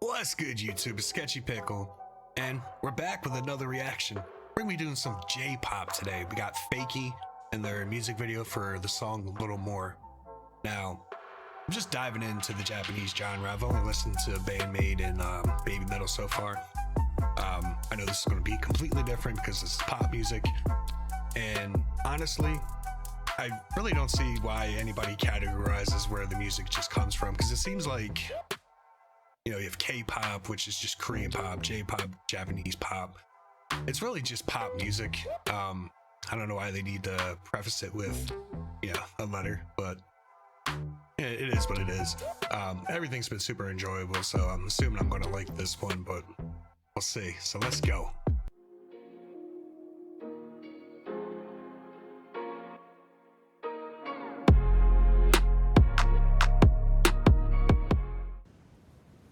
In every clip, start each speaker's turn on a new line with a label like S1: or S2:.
S1: What's good, YouTube? It's Sketchy Pickle, and we're back with another reaction. We're gonna be doing some J-pop today. We got FAKY and their music video for the song A Little More. Now, I'm just diving into the Japanese genre. I've only listened to Bandmade and Baby Metal so far. I know this is gonna be completely different because this is pop music, and honestly, I really don't see why anybody categorizes where the music just comes from, because it seems like, you know, you have K-pop, which is just Korean pop, J-pop, Japanese pop. It's really just pop music. I don't know why they need to preface it with, a letter, but it is what it is. Everything's been super enjoyable, so I'm assuming I'm gonna like this one, but we'll see. So let's go.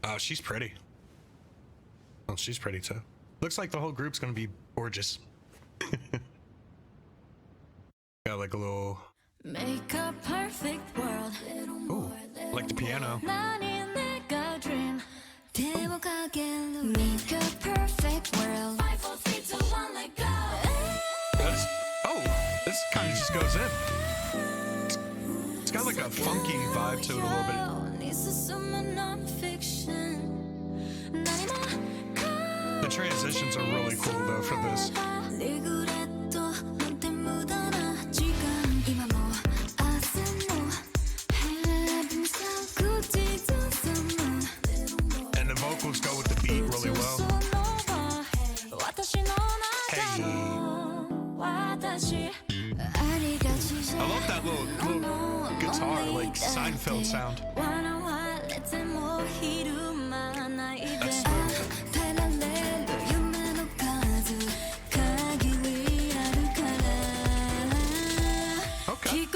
S1: Oh, she's pretty. Oh, she's pretty too. Looks like the whole group's gonna be gorgeous. Got like a little.
S2: Make a perfect world.
S1: Ooh, like the piano.
S2: Make a perfect world. 5, 4, 3, 2, 1, let go.
S1: This kind of just goes in. It's got like a funky vibe to it a little bit. The transitions are really cool though for this. And the vocals go with the beat really well. Hey. I love that little guitar, like Seinfeld sound. That's smooth. Okay.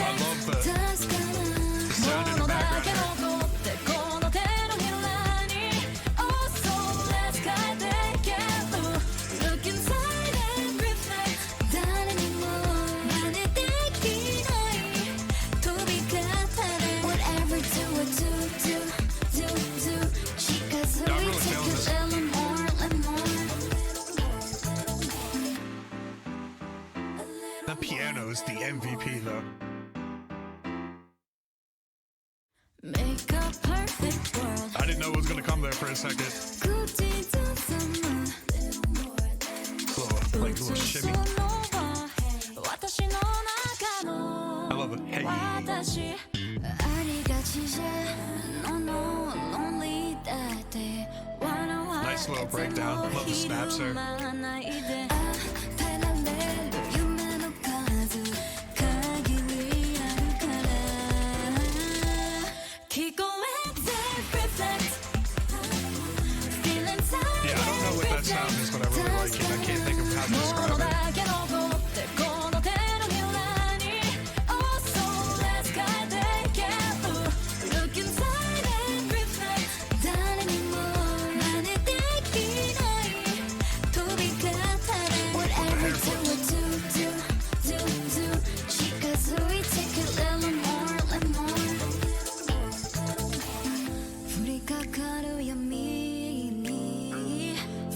S1: I love the sound in the background. The piano is the MVP though.
S2: Make a perfect world.
S1: I didn't know it was gonna come there for a second. Little shimmy. I love it. Hey. Nice little breakdown. Love the snaps there. Yeah, I don't know what that sound is, but I really like it. I can't think of how to describe it.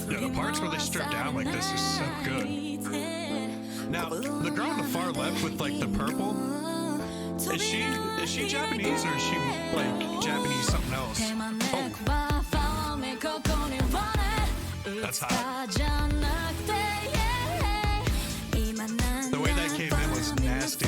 S1: Yeah, the parts where they strip down like this is so good. Now, the girl on the far left with like the purple, is she Japanese or is she like Japanese something else? Oh, that's hot. The way that came in was nasty.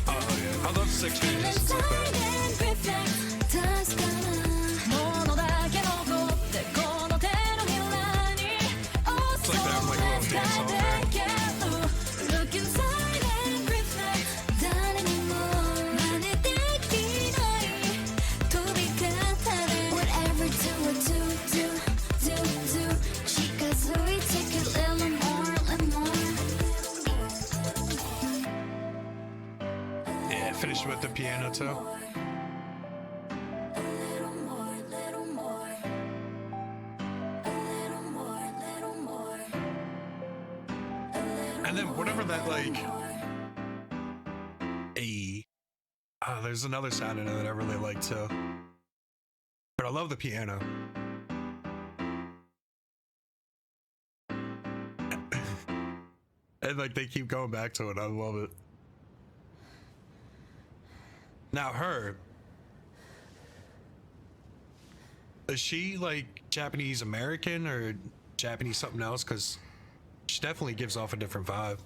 S1: Oh yeah, I love 6 transitions like that. It's like they have like a little dance off there. Yeah, finished with the piano too. And then whatever that like there's another sound in it that I really like too. But I love the piano. And like they keep going back to it. I love it. Now her, is she like Japanese American or Japanese something else? Because she definitely gives off a different vibe.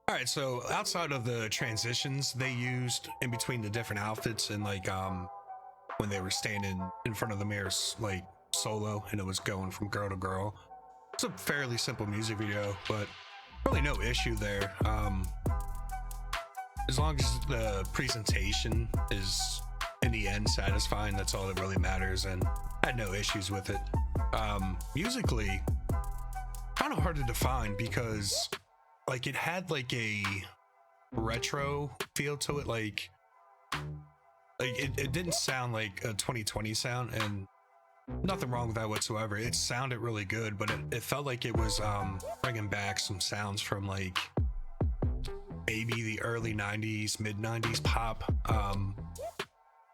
S1: All right, so outside of the transitions they used in between the different outfits and like when they were standing in front of the mirrors like solo and it was going from girl to girl, it's a fairly simple music video, but really no issue there. As long as the presentation is in the end satisfying, that's all that really matters, and I had no issues with it. Musically, kind of hard to define because like it had like a retro feel to it, like it didn't sound like a 2020 sound, and nothing wrong with that whatsoever. It sounded really good, but it felt like it was bringing back some sounds from like maybe the early 90s, mid 90s pop.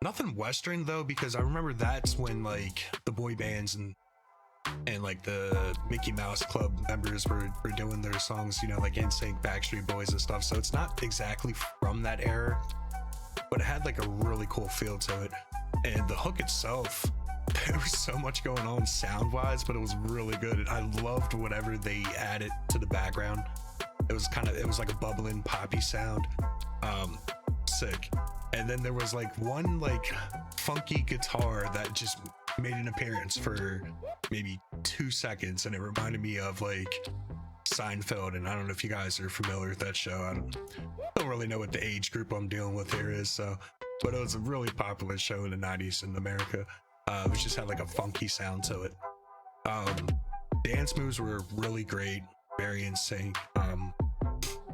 S1: Nothing Western though, because I remember that's when like the boy bands and like the Mickey Mouse Club members were doing their songs, you know, like NSYNC, Backstreet Boys and stuff. So it's not exactly from that era, but it had like a really cool feel to it. And the hook itself, there was so much going on sound wise, but it was really good. I loved whatever they added to the background. It was like a bubbling poppy sound. Sick. And then there was like one like funky guitar that just made an appearance for maybe 2 seconds, and it reminded me of like Seinfeld. And I don't know if you guys are familiar with that show. I don't really know what the age group I'm dealing with here is, so, but it was a really popular show in the 90s in America. It just had like a funky sound to it. Dance moves were really great, very in sync.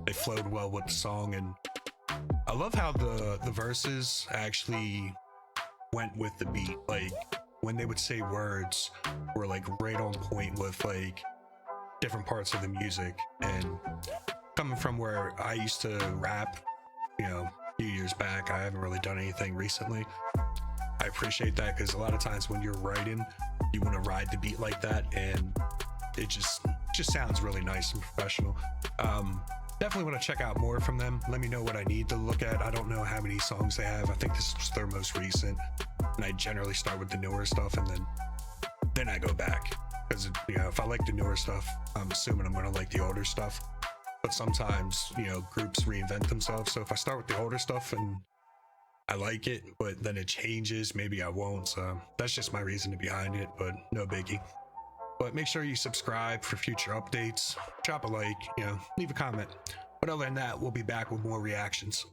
S1: They flowed well with the song, and I love how the verses actually went with the beat. Like when they would say words were like right on point with like different parts of the music. And coming from where I used to rap, you know, a few years back, I haven't really done anything recently. I appreciate that, because a lot of times when you're writing, you want to ride the beat like that, and it just sounds really nice and professional. Definitely want to check out more from them. Let me know what I need to look at. I don't know how many songs they have. I think this was their most recent, and I generally start with the newer stuff and then I go back, because you know, if I like the newer stuff, I'm assuming I'm gonna like the older stuff. But sometimes, you know, groups reinvent themselves, so if I start with the older stuff and I like it, but then it changes, maybe I won't. So that's just my reasoning behind it, but no biggie. But make sure you subscribe for future updates, drop a like, you know, leave a comment. But other than that, we'll be back with more reactions.